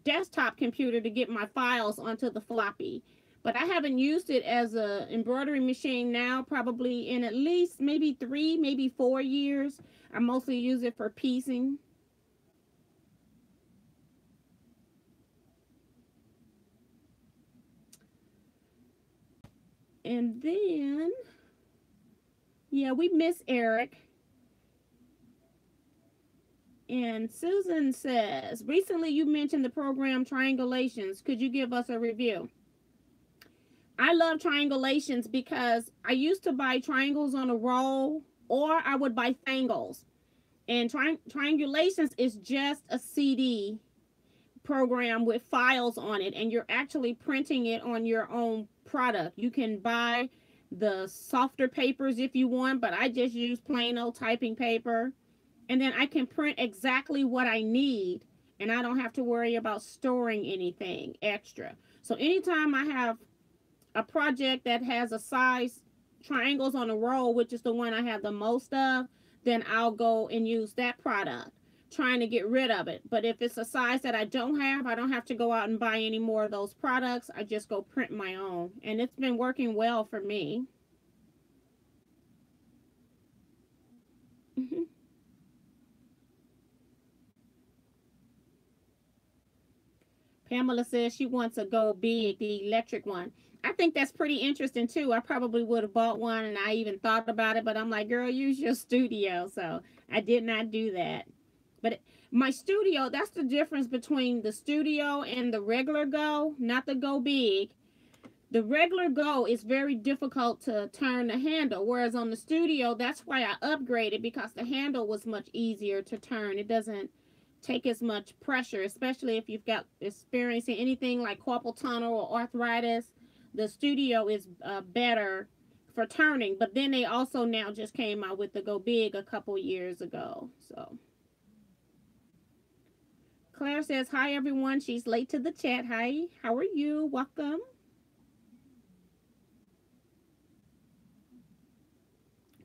desktop computer to get my files onto the floppy. But I haven't used it as an embroidery machine now, probably in at least maybe 3, maybe 4 years. I mostly use it for piecing. And then, yeah, we miss Eric. And Susan says, recently you mentioned the program Triangulations. Could you give us a review? I love Triangulations because I used to buy triangles on a roll, or I would buy Thangles. And Triangulations is just a CD program with files on it, and you're actually printing it on your own product. You can buy the softer papers if you want, but I just use plain old typing paper. And then I can print exactly what I need, and I don't have to worry about storing anything extra. So anytime I have a project that has a size triangles on a roll, which is the one I have the most of, then I'll go and use that product, trying to get rid of it. But if it's a size that I don't have to go out and buy any more of those products. I just go print my own. And it's been working well for me. Pamela says she wants a Go Big, the electric one. I think that's pretty interesting too. I probably would have bought one, and I even thought about it, but I'm like, girl, use your studio. So I did not do that. But my studio, that's the difference between the studio and the regular Go, not the Go Big. The regular Go is very difficult to turn the handle, whereas on the studio, that's why I upgraded, because the handle was much easier to turn. It doesn't take as much pressure, especially if you've got experiencing anything like carpal tunnel or arthritis. The studio is better for turning, but then they also now just came out with the Go Big a couple years ago. So Claire says, hi everyone. She's late to the chat. Hi, how are you? Welcome.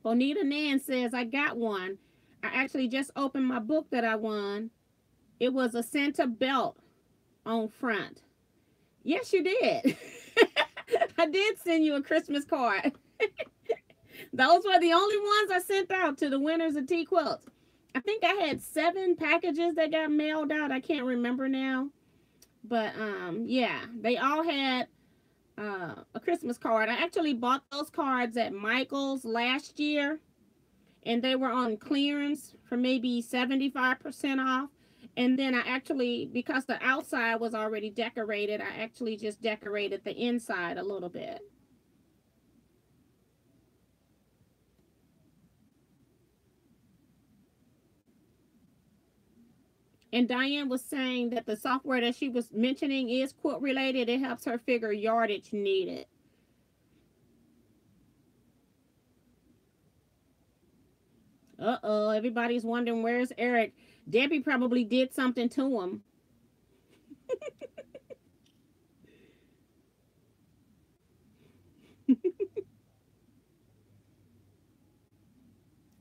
Bonita Nan says, I got one. I actually just opened my book that I won. It was a Santa belt on front. Yes, you did. I did send you a Christmas card. Those were the only ones I sent out to the winners of Teaquilts. I think I had 7 packages that got mailed out. I can't remember now. But, yeah, they all had a Christmas card. I actually bought those cards at Michael's last year, and they were on clearance for maybe 75% off. And then I actually, because the outside was already decorated, I actually just decorated the inside a little bit. And Diane was saying that the software that she was mentioning is quilt related. It helps her figure yardage needed. Uh-oh, everybody's wondering where's Eric. Debbie probably did something to him.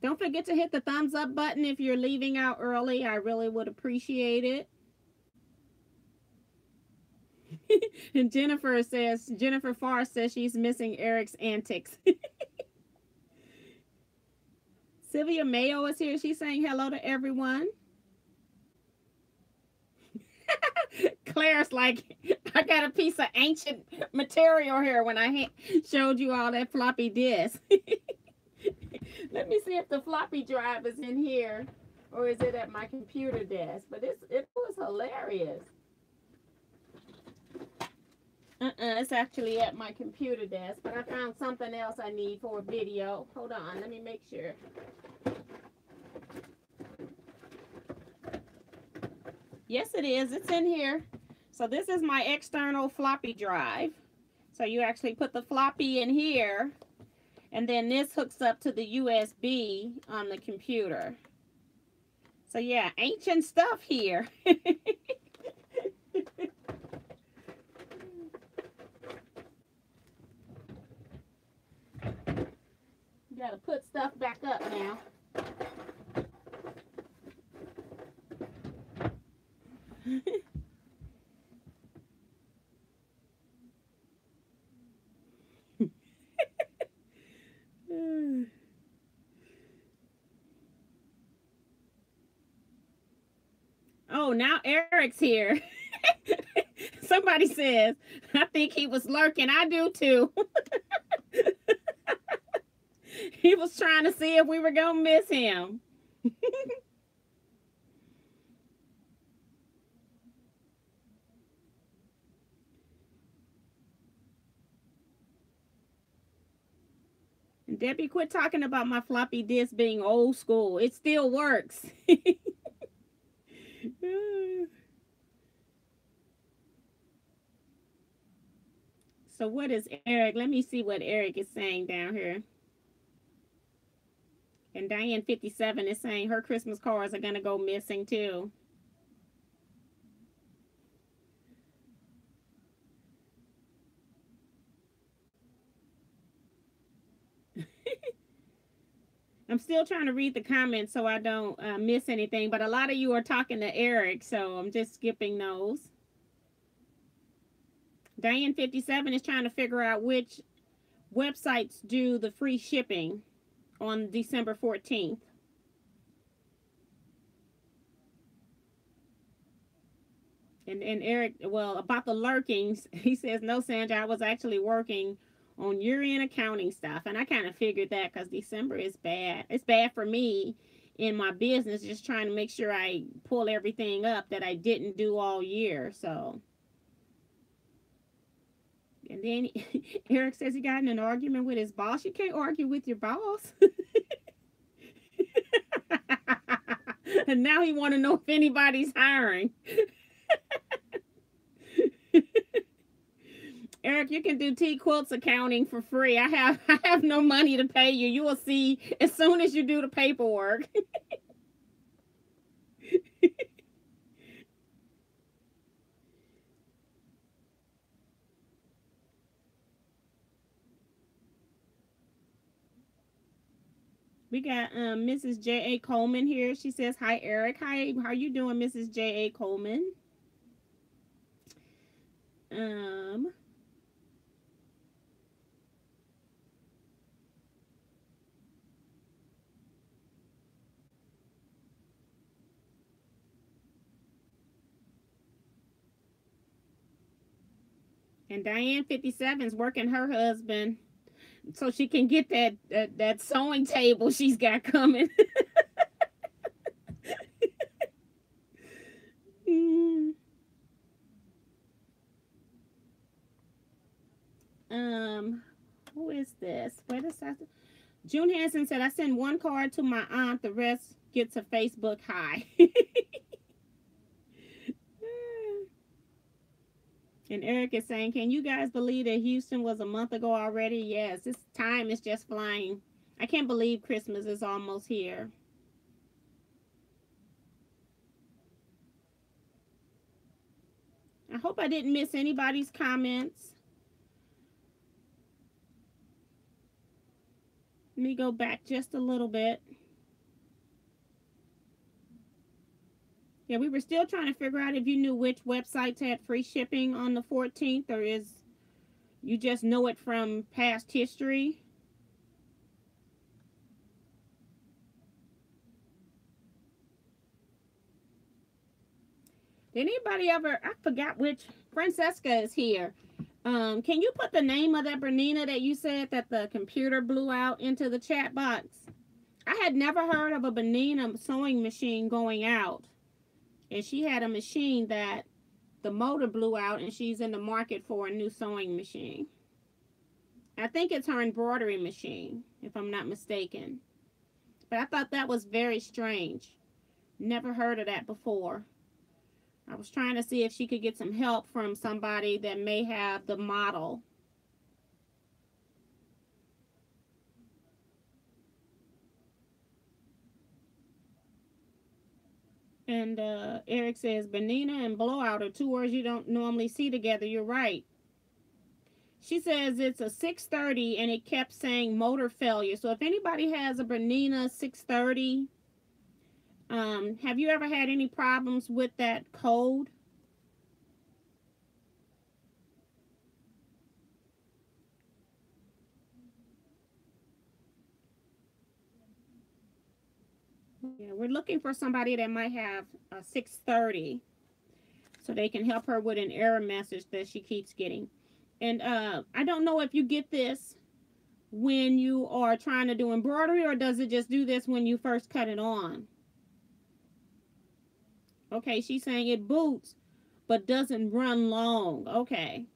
Don't forget to hit the thumbs up button if you're leaving out early. I really would appreciate it. And Jennifer Farr says she's missing Eric's antics. Sylvia Mayo is here. She's saying hello to everyone. Claire's like, I got a piece of ancient material here when I showed you all that floppy disk. Let me see if the floppy drive is in here, or is it at my computer desk. But it was hilarious. It's actually at my computer desk, but I found something else I need for a video. Hold on, let me make sure. Yes, it is. It's in here. So this is my external floppy drive. So you actually put the floppy in here, and then this hooks up to the USB on the computer. So yeah, ancient stuff here. Gotta put stuff back up now. Oh, now Eric's here. Somebody says, I think he was lurking. I do too. He was trying to see if we were going to miss him. And Debbie, quit talking about my floppy disk being old school. It still works. So what is Eric? Let me see what Eric is saying down here. And Diane 57 is saying her Christmas cards are going to go missing too. I'm still trying to read the comments so I don't miss anything, but a lot of you are talking to Eric, so I'm just skipping those. Diane 57 is trying to figure out which websites do the free shipping on December 14th. And Eric, well, about the lurkings, he says, no, Sandra, I was actually working on year-end accounting stuff. And I kind of figured that because December is bad. It's bad for me in my business, just trying to make sure I pull everything up that I didn't do all year. So, and then Eric says he got in an argument with his boss. You can't argue with your boss. And now he want to know if anybody's hiring. Eric, you can do Teaquilts accounting for free. I have no money to pay you. You will see as soon as you do the paperwork. We got Mrs. J.A. Coleman here. She says, hi, Eric. Hi, how you doing, Mrs. J.A. Coleman? And Diane 57 is working her husband so she can get that sewing table she's got coming. Who is this? Where does that? June Hansen said, I send one card to my aunt, the rest gets a Facebook hi. And Eric is saying, can you guys believe that Houston was a month ago already? Yes, this time is just flying. I can't believe Christmas is almost here. I hope I didn't miss anybody's comments. Let me go back just a little bit. Yeah, we were still trying to figure out if you knew which websites had free shipping on the 14th, or is you just know it from past history. Did anybody ever, I forgot which, Francesca is here. Can you put the name of that Bernina that you said that the computer blew out into the chat box? I had never heard of a Bernina sewing machine going out. And she had a machine that the motor blew out, and she's in the market for a new sewing machine. I think it's her embroidery machine, if I'm not mistaken. But I thought that was very strange. Never heard of that before. I was trying to see if she could get some help from somebody that may have the model. And Eric says, Bernina and blowout are two words you don't normally see together. You're right. She says it's a 630 and it kept saying motor failure. So if anybody has a Bernina 630, have you ever had any problems with that code? Yeah, we're looking for somebody that might have a 630 so they can help her with an error message that she keeps getting. And I don't know if you get this when you are trying to do embroidery, or does it just do this when you first cut it on? Okay, she's saying it boots but doesn't run long. Okay.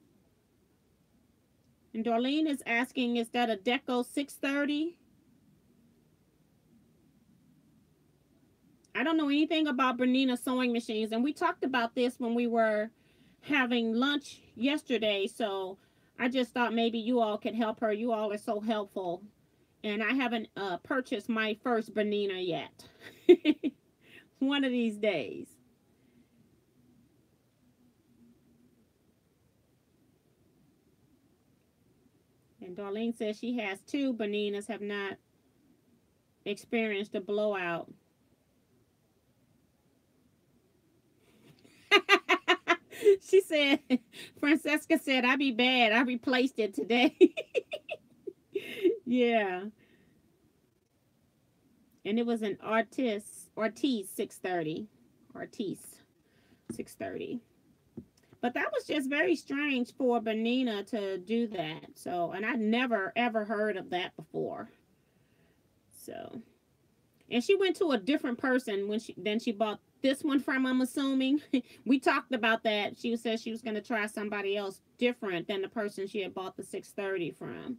And Darlene is asking, is that a Deco 630? I don't know anything about Bernina sewing machines, and we talked about this when we were having lunch yesterday, so I just thought maybe you all could help her. You all are so helpful, and I haven't purchased my first Bernina yet. One of these days. And Darlene says she has two Berninas, have not experienced a blowout. She said, Francesca said, I be bad. I replaced it today. Yeah. And it was an Ortiz 630. Ortiz 630. But that was just very strange for Benina to do that. So, and I never ever heard of that before. So, and she went to a different person when she bought this one from, I'm assuming. We talked about that. She said she was going to try somebody else different than the person she had bought the 630 from.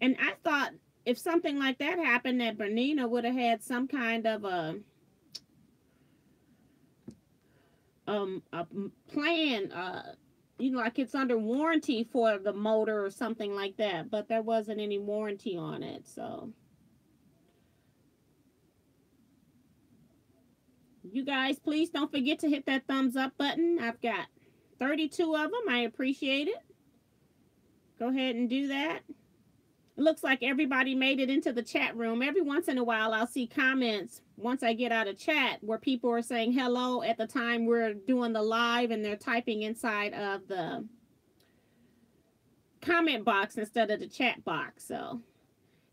And I thought if something like that happened, that Bernina would have had some kind of a plan, you know, like it's under warranty for the motor or something like that, but there wasn't any warranty on it. So you guys, please don't forget to hit that thumbs up button. I've got 32 of them. I appreciate it. Go ahead and do that. It looks like everybody made it into the chat room. Every once in a while, I'll see comments once I get out of chat where people are saying hello at the time we're doing the live, and they're typing inside of the comment box instead of the chat box. So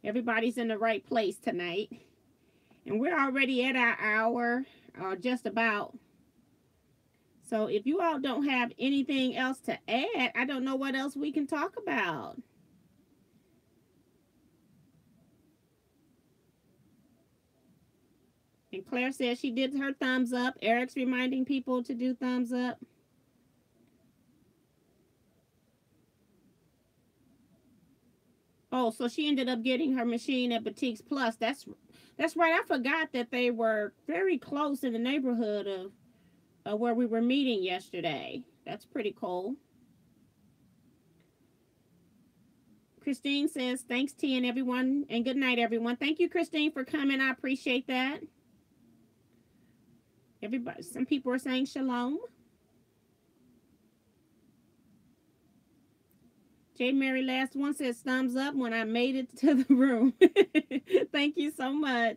everybody's in the right place tonight. And we're already at our hour, or just about. So if you all don't have anything else to add, I don't know what else we can talk about. And Claire says she did her thumbs up. Eric's reminding people to do thumbs up. Oh, so she ended up getting her machine at Boutiques Plus. That's right. I forgot that they were very close in the neighborhood of where we were meeting yesterday. That's pretty cool. Christine says, thanks, T, and everyone, and good night, everyone. Thank you, Christine, for coming. I appreciate that. Everybody, some people are saying shalom. J. Mary last one says thumbs up when I made it to the room. Thank you so much.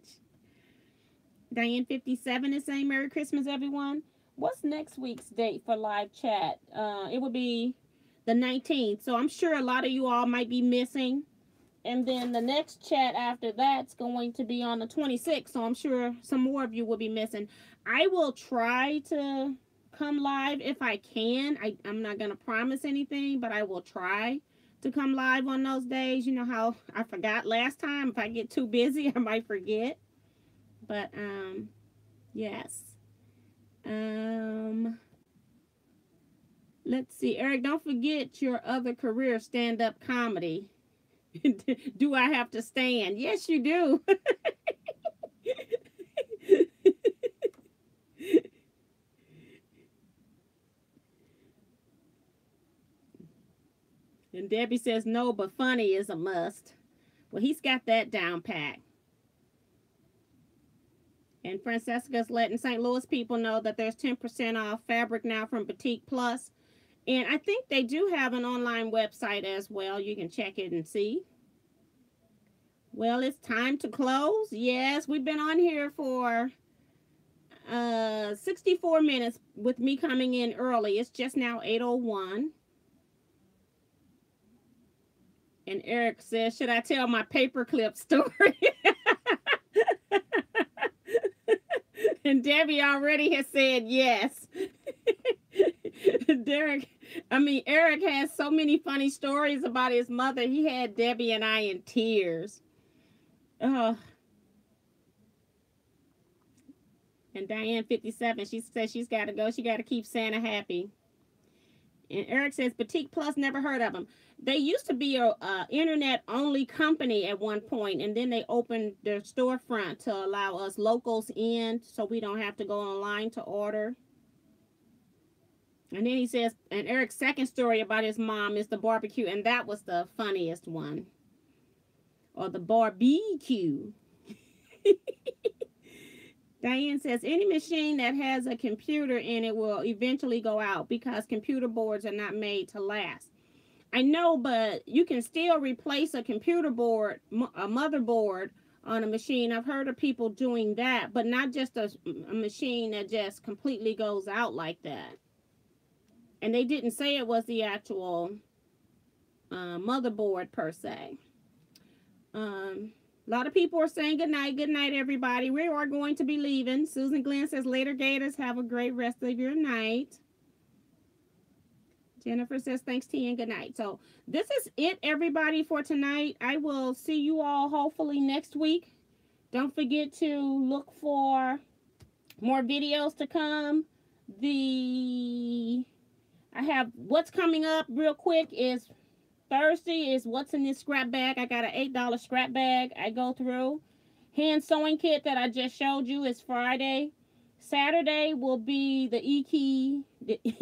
Diane 57 is saying Merry Christmas, everyone. What's next week's date for live chat? It will be the 19th. So I'm sure a lot of you all might be missing. And then the next chat after that's going to be on the 26th. So I'm sure some more of you will be missing. I will try to come live if I can. I'm not going to promise anything, but I will try to come live on those days. You know how I forgot last time. If I get too busy, I might forget. But, yes. Let's see. Eric, don't forget your other career, stand-up comedy. Do I have to stand? Yes, you do. And Debbie says, no, but funny is a must. Well, he's got that down pat. And Francesca's letting St. Louis people know that there's 10% off fabric now from Boutique Plus. And I think they do have an online website as well. You can check it and see. Well, it's time to close. Yes, we've been on here for 64 minutes with me coming in early. It's just now 8:01. And Eric says, should I tell my paperclip story? And Debbie already has said yes. Eric has so many funny stories about his mother. He had Debbie and I in tears. Oh. And Diane 57, she says she's got to go. She got to keep Santa happy. And Eric says, Boutique Plus, never heard of them. They used to be a internet-only company at one point, and then they opened their storefront to allow us locals in so we don't have to go online to order. And then he says, and Eric's second story about his mom is the barbecue, and that was the funniest one. Or the barbecue. Diane says, any machine that has a computer in it will eventually go out because computer boards are not made to last. I know, but you can still replace a computer board, a motherboard, on a machine. I've heard of people doing that, but not just a machine that just completely goes out like that. And they didn't say it was the actual motherboard per se. A lot of people are saying good night. Good night, everybody. We are going to be leaving. Susan Glenn says, later, Gators. Have a great rest of your night. Jennifer says, thanks, T, and good night. So this is it, everybody, for tonight. I will see you all hopefully next week. Don't forget to look for more videos to come. I have what's coming up real quick is Thursday is what's in this scrap bag. I got an $8 scrap bag I go through. Hand sewing kit that I just showed you is Friday. Saturday will be the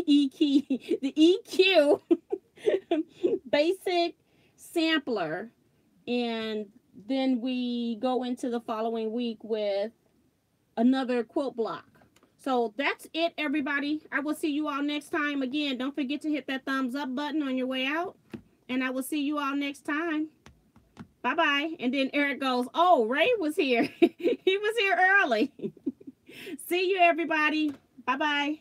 EQ basic sampler. And then we go into the following week with another quilt block. So that's it, everybody. I will see you all next time. Again, don't forget to hit that thumbs up button on your way out. And I will see you all next time. Bye-bye. And then Eric goes, oh, Ray was here. He was here early. See you, everybody. Bye-bye.